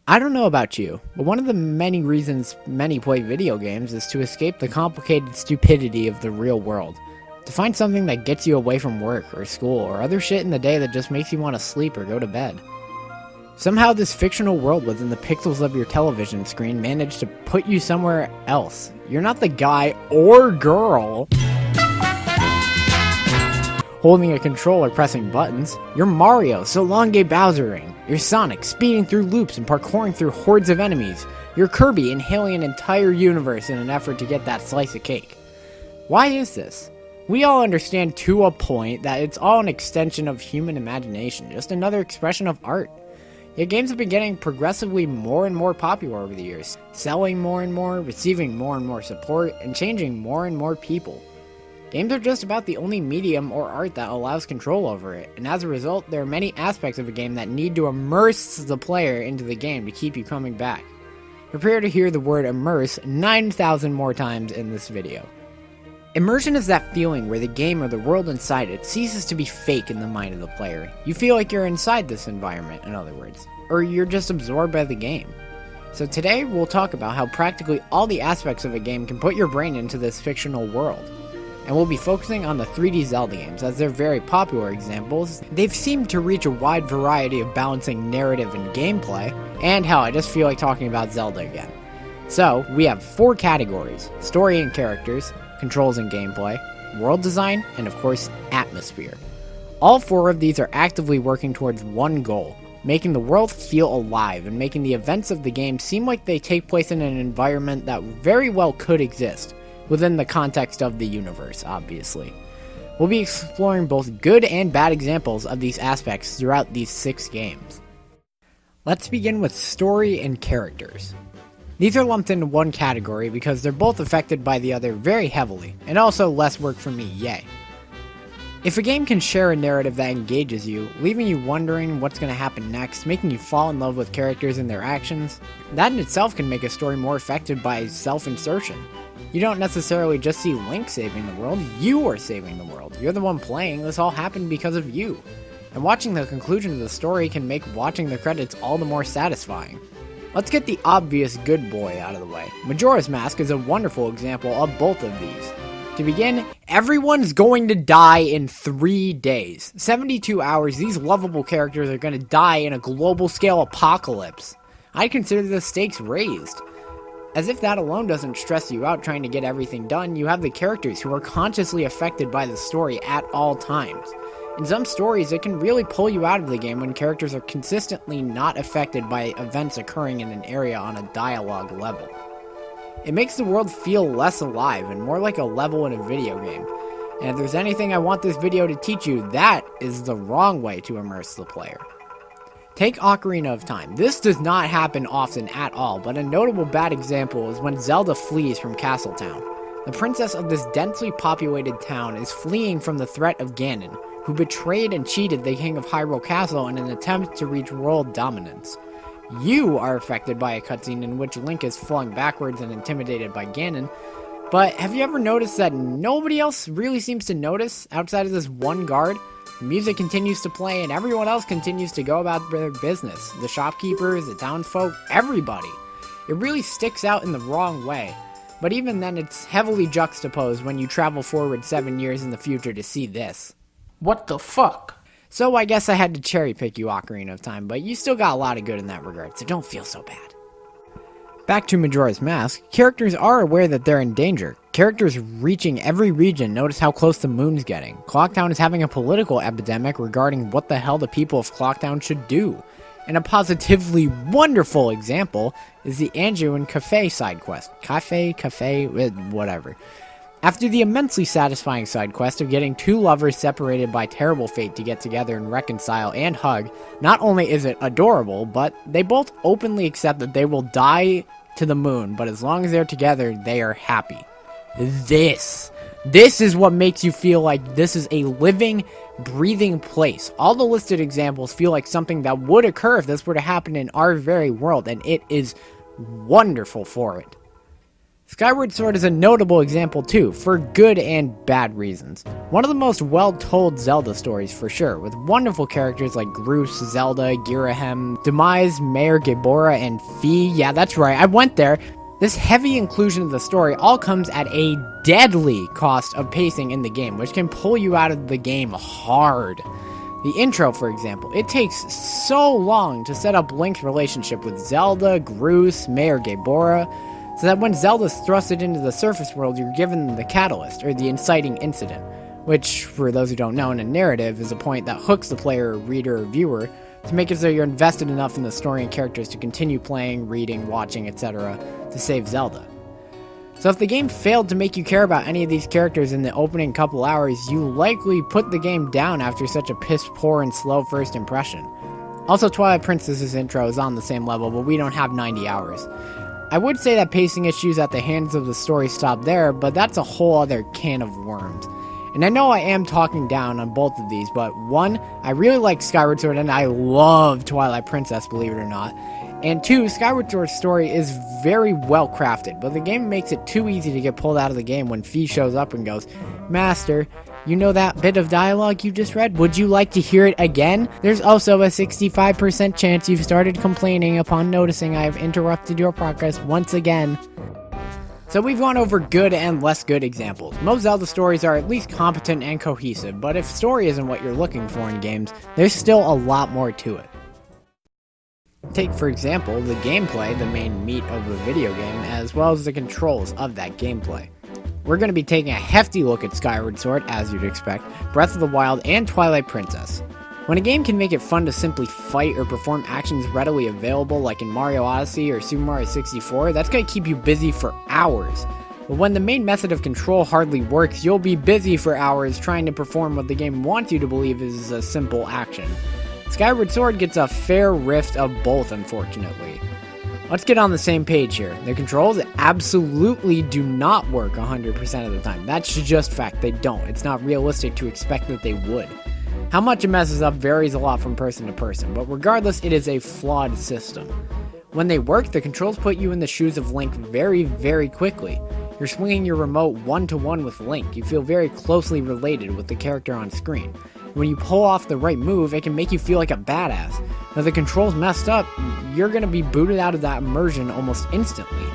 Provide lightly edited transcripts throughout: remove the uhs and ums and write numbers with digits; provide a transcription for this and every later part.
I don't know about you, but one of the many reasons many play video games is to escape the complicated stupidity of the real world. To find something that gets you away from work or school or other shit in the day that just makes you want to sleep or go to bed. Somehow this fictional world within the pixels of your television screen managed to put you somewhere else. You're not the guy or girl holding a controller pressing buttons. You're Mario, so long gay Bowsering. You're Sonic, speeding through loops and parkouring through hordes of enemies. You're Kirby, inhaling an entire universe in an effort to get that slice of cake. Why is this? We all understand to a point that it's all an extension of human imagination, just another expression of art. Yet games have been getting progressively more and more popular over the years, selling more and more, receiving more and more support, and changing more and more people. Games are just about the only medium or art that allows control over it, and as a result, there are many aspects of a game that need to immerse the player into the game to keep you coming back. Prepare to hear the word immerse 9,000 more times in this video. Immersion is that feeling where the game or the world inside it ceases to be fake in the mind of the player. You feel like you're inside this environment, in other words, or you're just absorbed by the game. So today, we'll talk about how practically all the aspects of a game can put your brain into this fictional world. And we'll be focusing on the 3D Zelda games, as they're very popular examples. They've seemed to reach a wide variety of balancing narrative and gameplay, and hell, I just feel like talking about Zelda again. So, we have 4 categories: story and characters, controls and gameplay, world design, and of course, atmosphere. All 4 of these are actively working towards one goal: making the world feel alive and making the events of the game seem like they take place in an environment that very well could exist, within the context of the universe, obviously. We'll be exploring both good and bad examples of these aspects throughout these 6 games. Let's begin with story and characters. These are lumped into one category because they're both affected by the other very heavily, and also less work for me, yay. If a game can share a narrative that engages you, leaving you wondering what's going to happen next, making you fall in love with characters and their actions, that in itself can make a story more effective by self-insertion. You don't necessarily just see Link saving the world, you are saving the world. You're the one playing, this all happened because of you. And watching the conclusion of the story can make watching the credits all the more satisfying. Let's get the obvious good boy out of the way. Majora's Mask is a wonderful example of both of these. To begin, everyone's going to die in 3 days. 72 hours, these lovable characters are going to die in a global scale apocalypse. I consider the stakes raised. As if that alone doesn't stress you out trying to get everything done, you have the characters who are consciously affected by the story at all times. In some stories, it can really pull you out of the game when characters are consistently not affected by events occurring in an area on a dialogue level. It makes the world feel less alive and more like a level in a video game. And if there's anything I want this video to teach you, that is the wrong way to immerse the player. Take Ocarina of Time. This does not happen often at all, but a notable bad example is when Zelda flees from Castletown. The princess of this densely populated town is fleeing from the threat of Ganon, who betrayed and cheated the king of Hyrule Castle in an attempt to reach world dominance. You are affected by a cutscene in which Link is flung backwards and intimidated by Ganon, but have you ever noticed that nobody else really seems to notice outside of this one guard? The music continues to play and everyone else continues to go about their business. The shopkeepers, the townsfolk, everybody. It really sticks out in the wrong way. But even then, it's heavily juxtaposed when you travel forward 7 years in the future to see this. What the fuck? So I guess I had to cherry pick you, Ocarina of Time, but you still got a lot of good in that regard, so don't feel so bad. Back to Majora's Mask, characters are aware that they're in danger. Characters reaching every region notice how close the moon's getting. Clocktown is having a political epidemic regarding what the hell the people of Clocktown should do. And a positively wonderful example is the Anju Cafe side quest. Cafe, whatever. After the immensely satisfying side quest of getting 2 lovers separated by terrible fate to get together and reconcile and hug, not only is it adorable, but they both openly accept that they will die to the moon, but as long as they're together, they are happy. This is what makes you feel like this is a living, breathing place. All the listed examples feel like something that would occur if this were to happen in our very world, and it is wonderful for it. Skyward Sword is a notable example too, for good and bad reasons. One of the most well-told Zelda stories for sure, with wonderful characters like Groose, Zelda, Girahim, Demise, Mayor Gabora, and Fi. Yeah, that's right, I went there. This heavy inclusion of the story all comes at a deadly cost of pacing in the game, which can pull you out of the game hard. The intro, for example, it takes so long to set up Link's relationship with Zelda, Groose, Mayor Gabora, so that when Zelda's thrusted into the surface world, you're given the catalyst, or the inciting incident, which, for those who don't know, in a narrative, is a point that hooks the player, reader, or viewer to make it so you're invested enough in the story and characters to continue playing, reading, watching, etc. to save Zelda. So if the game failed to make you care about any of these characters in the opening couple hours, you likely put the game down after such a piss-poor and slow first impression. Also, Twilight Princess's intro is on the same level, but we don't have 90 hours. I would say that pacing issues at the hands of the story stop there, but that's a whole other can of worms. And I know I am talking down on both of these, but one, I really like Skyward Sword and I love Twilight Princess, believe it or not. And two, Skyward Sword's story is very well crafted, but the game makes it too easy to get pulled out of the game when Fi shows up and goes, "Master, you know that bit of dialogue you just read? Would you like to hear it again? There's also a 65% chance you've started complaining upon noticing I have interrupted your progress once again." So we've gone over good and less good examples. Most Zelda stories are at least competent and cohesive, but if story isn't what you're looking for in games, there's still a lot more to it. Take, for example, the gameplay, the main meat of the video game, as well as the controls of that gameplay. We're going to be taking a hefty look at Skyward Sword, as you'd expect, Breath of the Wild, and Twilight Princess. When a game can make it fun to simply fight or perform actions readily available, like in Mario Odyssey or Super Mario 64, that's going to keep you busy for hours. But when the main method of control hardly works, you'll be busy for hours trying to perform what the game wants you to believe is a simple action. Skyward Sword gets a fair rift of both, unfortunately. Let's get on the same page here. The controls absolutely do not work 100% of the time. That's just fact, they don't. It's not realistic to expect that they would. How much it messes up varies a lot from person to person, but regardless, it is a flawed system. When they work, the controls put you in the shoes of Link very, very quickly. You're swinging your remote one-to-one with Link. You feel very closely related with the character on screen. When you pull off the right move, it can make you feel like a badass. Now, if the controls messed up, you're going to be booted out of that immersion almost instantly.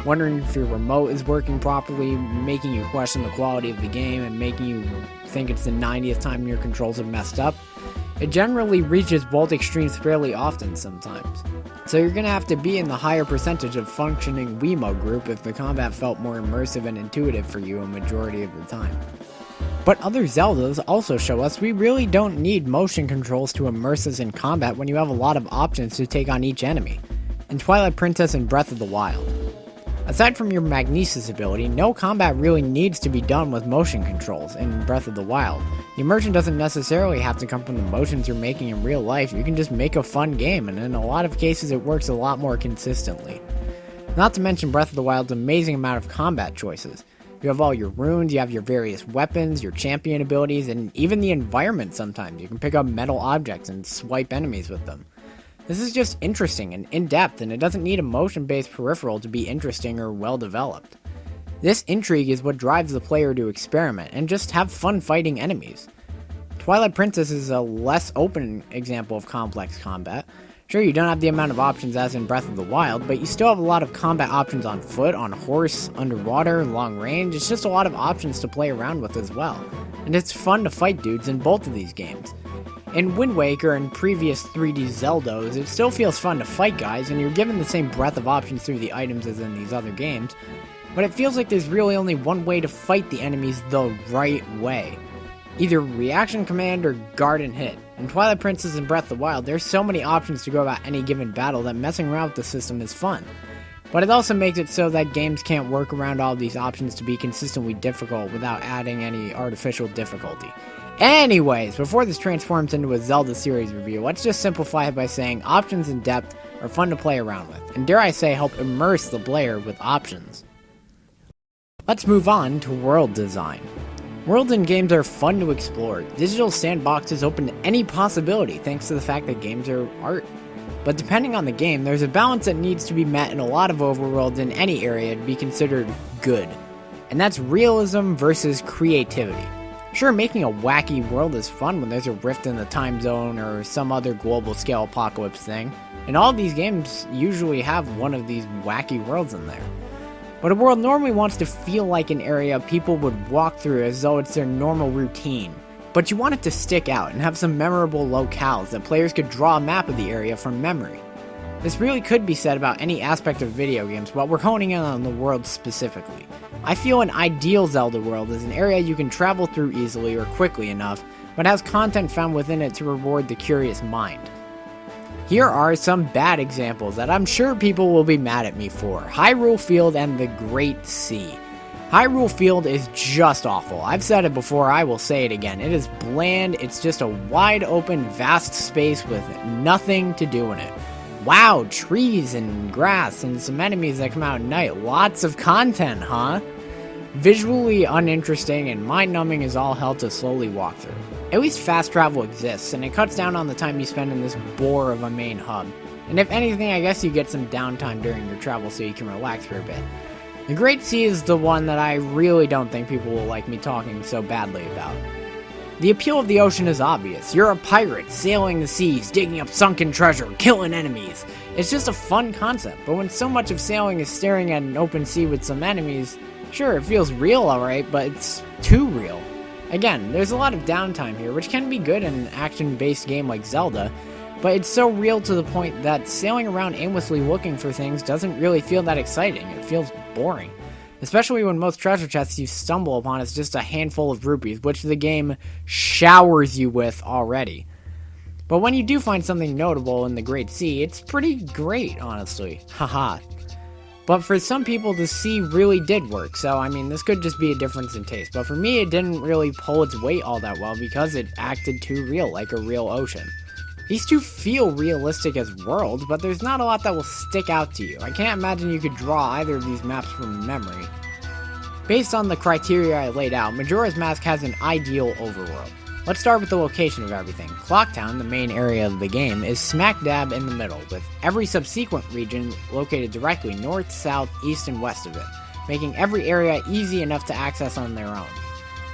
Wondering if your remote is working properly, making you question the quality of the game, and making you think it's the 90th time your controls have messed up. It generally reaches both extremes fairly often sometimes. So you're going to have to be in the higher percentage of functioning Wiimote group if the combat felt more immersive and intuitive for you a majority of the time. But other Zeldas also show us we really don't need motion controls to immerse us in combat when you have a lot of options to take on each enemy. In Twilight Princess and Breath of the Wild. Aside from your Magnesis ability, no combat really needs to be done with motion controls in Breath of the Wild. The immersion doesn't necessarily have to come from the motions you're making in real life, you can just make a fun game, and in a lot of cases it works a lot more consistently. Not to mention Breath of the Wild's amazing amount of combat choices. You have all your runes, you have your various weapons, your champion abilities, and even the environment sometimes. You can pick up metal objects and swipe enemies with them. This is just interesting and in-depth, and it doesn't need a motion-based peripheral to be interesting or well-developed. This intrigue is what drives the player to experiment and just have fun fighting enemies. Twilight Princess is a less open example of complex combat. Sure, you don't have the amount of options as in Breath of the Wild, but you still have a lot of combat options on foot, on horse, underwater, long range. It's just a lot of options to play around with as well. And it's fun to fight dudes in both of these games. In Wind Waker and previous 3D Zeldas, it still feels fun to fight guys, and you're given the same breadth of options through the items as in these other games, but it feels like there's really only one way to fight the enemies the right way. Either reaction command or guard and hit. In Twilight Princess and Breath of the Wild, there's so many options to go about any given battle that messing around with the system is fun. But it also makes it so that games can't work around all of these options to be consistently difficult without adding any artificial difficulty. Anyways, before this transforms into a Zelda series review, let's just simplify it by saying options and depth are fun to play around with, and dare I say help immerse the player with options. Let's move on to world design. Worlds in games are fun to explore. Digital sandboxes open to any possibility thanks to the fact that games are art. but depending on the game, there's a balance that needs to be met in a lot of overworlds in any area to be considered good. And that's realism versus creativity. Sure, making a wacky world is fun when there's a rift in the time zone or some other global scale apocalypse thing, and all of these games usually have one of these wacky worlds in there. But a world normally wants to feel like an area people would walk through as though it's their normal routine. But you want it to stick out and have some memorable locales that players could draw a map of the area from memory. This really could be said about any aspect of video games, but we're honing in on the world specifically. I feel an ideal Zelda world is an area you can travel through easily or quickly enough, but has content found within it to reward the curious mind. Here are some bad examples that I'm sure people will be mad at me for. Hyrule Field and the Great Sea. Hyrule Field is just awful. I've said it before, I will say it again. It is bland, it's just a wide open, vast space with nothing to do in it. Wow, trees and grass and some enemies that come out at night. Lots of content, huh? Visually uninteresting and mind-numbing as all hell to slowly walk through. At least fast travel exists, and it cuts down on the time you spend in this bore of a main hub. And if anything, I guess you get some downtime during your travel so you can relax for a bit. The Great Sea is the one that I really don't think people will like me talking so badly about. The appeal of the ocean is obvious. You're a pirate, sailing the seas, digging up sunken treasure, killing enemies. It's just a fun concept, but when so much of sailing is staring at an open sea with some enemies, sure, it feels real alright, but it's too real. Again, there's a lot of downtime here, which can be good in an action-based game like Zelda, but it's so real to the point that sailing around aimlessly looking for things doesn't really feel that exciting. It feels boring. Especially when most treasure chests you stumble upon is just a handful of rupees, which the game showers you with already. But when you do find something notable in the Great Sea, it's pretty great, honestly. Haha. But for some people, the sea really did work, so I mean, this could just be a difference in taste. But for me, it didn't really pull its weight all that well because it acted too real, like a real ocean. These two feel realistic as worlds, but there's not a lot that will stick out to you. I can't imagine you could draw either of these maps from memory. Based on the criteria I laid out, Majora's Mask has an ideal overworld. Let's start with the location of everything. Clocktown, the main area of the game, is smack dab in the middle, with every subsequent region located directly north, south, east, and west of it, making every area easy enough to access on their own.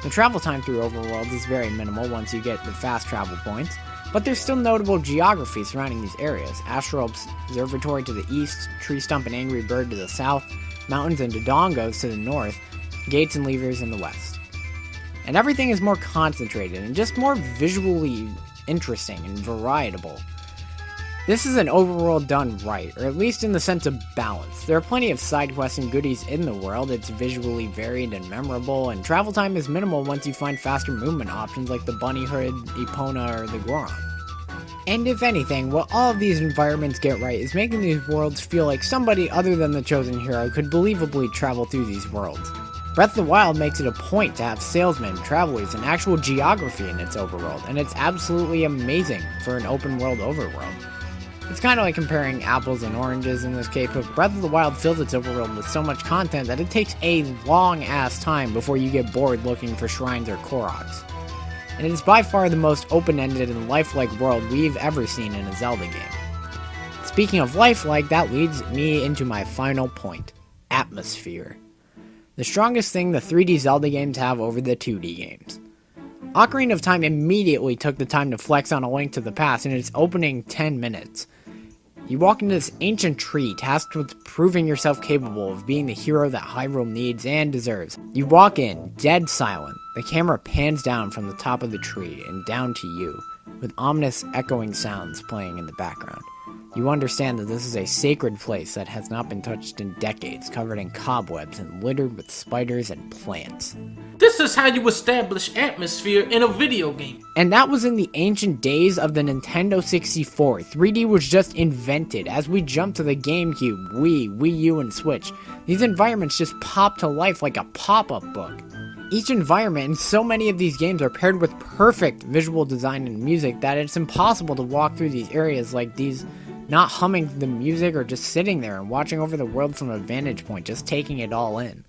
The travel time through overworlds is very minimal once you get the fast travel points, but there's still notable geography surrounding these areas. Astral Observatory to the east, Tree Stump and Angry Bird to the south, mountains and Dodongos to the north, gates and levers in the west. And everything is more concentrated and just more visually interesting and varietable. This is an overworld done right, or at least in the sense of balance. There are plenty of side quests and goodies in the world, it's visually varied and memorable, and travel time is minimal once you find faster movement options like the Bunny Hood, Epona, or the Goron. And if anything, what all of these environments get right is making these worlds feel like somebody other than the chosen hero could believably travel through these worlds. Breath of the Wild makes it a point to have salesmen, travelers, and actual geography in its overworld, and it's absolutely amazing for an open world overworld. It's kind of like comparing apples and oranges in this case, but Breath of the Wild fills its overworld with so much content that it takes a long-ass time before you get bored looking for shrines or Koroks. And it is by far the most open-ended and lifelike world we've ever seen in a Zelda game. Speaking of lifelike, that leads me into my final point. Atmosphere. The strongest thing the 3D Zelda games have over the 2D games. Ocarina of Time immediately took the time to flex on A Link to the Past in its opening 10 minutes. You walk into this ancient tree tasked with proving yourself capable of being the hero that Hyrule needs and deserves. You walk in, dead silent. The camera pans down from the top of the tree and down to you, with ominous echoing sounds playing in the background. You understand that this is a sacred place that has not been touched in decades, covered in cobwebs and littered with spiders and plants. This is how you establish atmosphere in a video game. And that was in the ancient days of the Nintendo 64. 3D was just invented. As we jump to the GameCube, Wii U, and Switch, these environments just pop to life like a pop-up book. Each environment in so many of these games are paired with perfect visual design and music that it's impossible to walk through these areas like these, not humming the music or just sitting there and watching over the world from a vantage point, just taking it all in.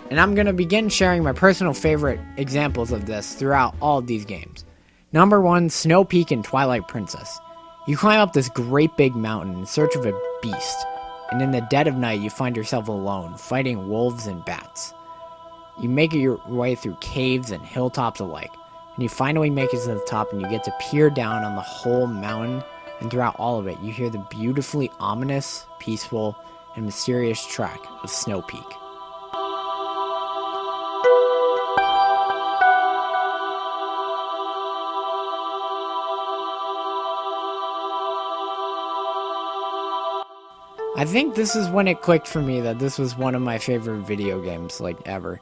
And I'm gonna begin sharing my personal favorite examples of this throughout all of these games. Number 1, Snow Peak in Twilight Princess. You climb up this great big mountain in search of a beast, and in the dead of night you find yourself alone, fighting wolves and bats. You make your way through caves and hilltops alike, and you finally make it to the top and you get to peer down on the whole mountain, and throughout all of it you hear the beautifully ominous, peaceful, and mysterious track of Snow Peak. I think this is when it clicked for me that this was one of my favorite video games, like, ever.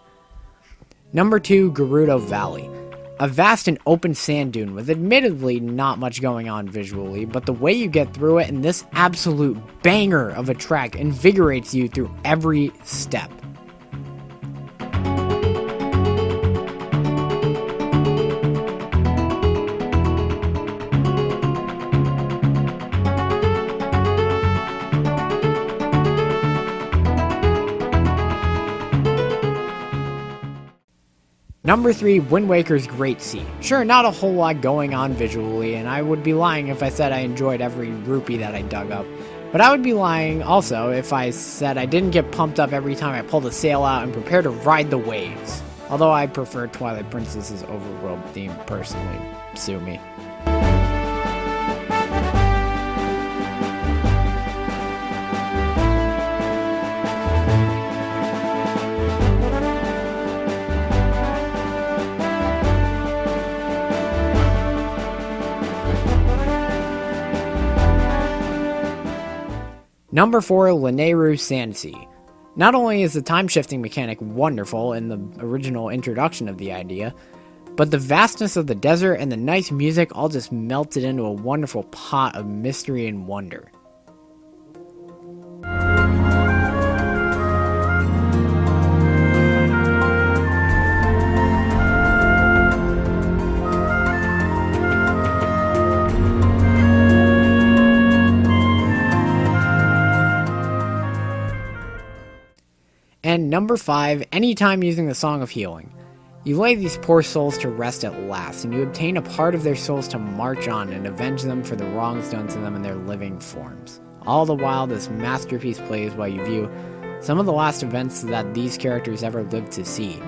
Number 2, Gerudo Valley. A vast and open sand dune with admittedly not much going on visually, but the way you get through it and this absolute banger of a track invigorates you through every step. Number 3, Wind Waker's Great Sea. Sure, not a whole lot going on visually, and I would be lying if I said I enjoyed every rupee that I dug up. But I would be lying also if I said I didn't get pumped up every time I pulled a sail out and prepared to ride the waves. Although I prefer Twilight Princess's overworld theme personally. Sue me. Number 4, Lanayru Sciency. Not only is the time-shifting mechanic wonderful in the original introduction of the idea, but the vastness of the desert and the nice music all just melted into a wonderful pot of mystery and wonder. And number 5, anytime using the Song of Healing. You lay these poor souls to rest at last, and you obtain a part of their souls to march on and avenge them for the wrongs done to them in their living forms. All the while, this masterpiece plays while you view some of the last events that these characters ever lived to see,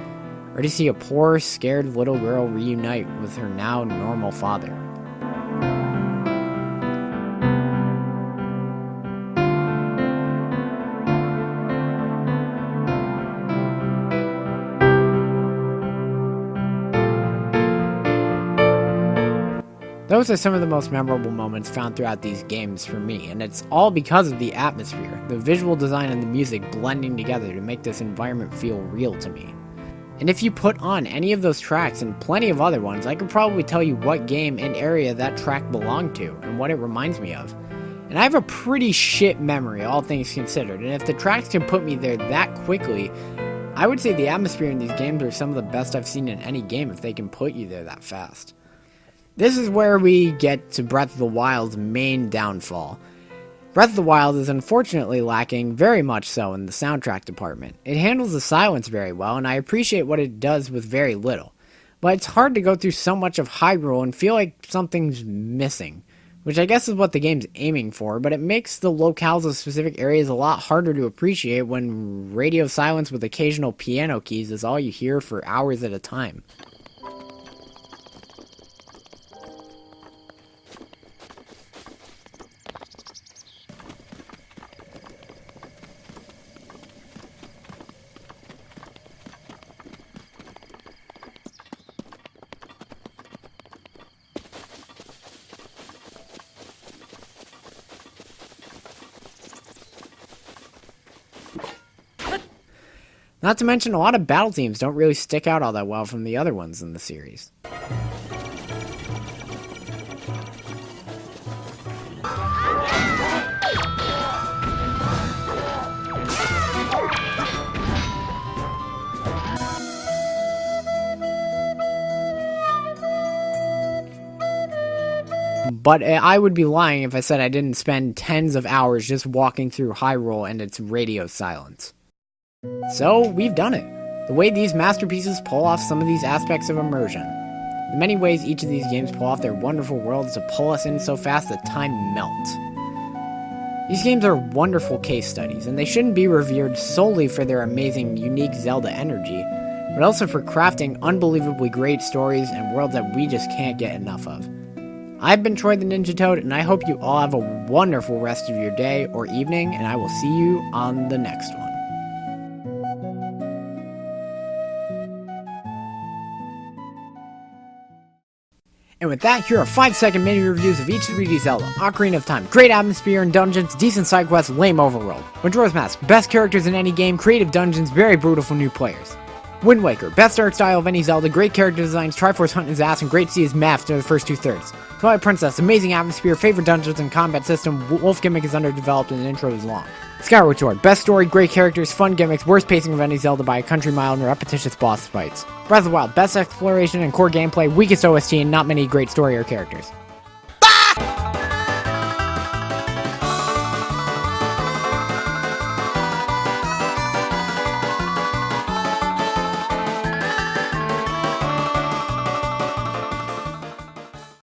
or to see a poor, scared little girl reunite with her now normal father. Those are some of the most memorable moments found throughout these games for me, and it's all because of the atmosphere, the visual design and the music blending together to make this environment feel real to me. And if you put on any of those tracks and plenty of other ones, I could probably tell you what game and area that track belonged to and what it reminds me of. And I have a pretty shit memory, all things considered, and if the tracks can put me there that quickly, I would say the atmosphere in these games are some of the best I've seen in any game if they can put you there that fast. This is where we get to Breath of the Wild's main downfall. Breath of the Wild is unfortunately lacking very much so in the soundtrack department. It handles the silence very well, and I appreciate what it does with very little. But it's hard to go through so much of Hyrule and feel like something's missing, which I guess is what the game's aiming for, but it makes the locales of specific areas a lot harder to appreciate when radio silence with occasional piano keys is all you hear for hours at a time. Not to mention, a lot of battle themes don't really stick out all that well from the other ones in the series. but I would be lying if I said I didn't spend tens of hours just walking through Hyrule and its radio silence. So, we've done it. The way these masterpieces pull off some of these aspects of immersion. The many ways each of these games pull off their wonderful worlds to pull us in so fast that time melts. These games are wonderful case studies, and they shouldn't be revered solely for their amazing, unique Zelda energy, but also for crafting unbelievably great stories and worlds that we just can't get enough of. I've been Troy the Ninja Toad, and I hope you all have a wonderful rest of your day or evening, and I will see you on the next one. And with that, here are 5-second mini reviews of each 3D Zelda. Ocarina of Time, great atmosphere and dungeons, decent side quests, lame overworld. Majora's Mask, best characters in any game, creative dungeons, very brutal for new players. Wind Waker, best art style of any Zelda, great character designs, Triforce hunting his ass, and great to see his math near the first 2/3. Twilight Princess, amazing atmosphere, favorite dungeons and combat system, wolf gimmick is underdeveloped and the intro is long. Skyward Sword, best story, great characters, fun gimmicks, worst pacing of any Zelda by a country mile, and repetitious boss fights. Breath of the Wild, best exploration and core gameplay, weakest OST, and not many great story or characters.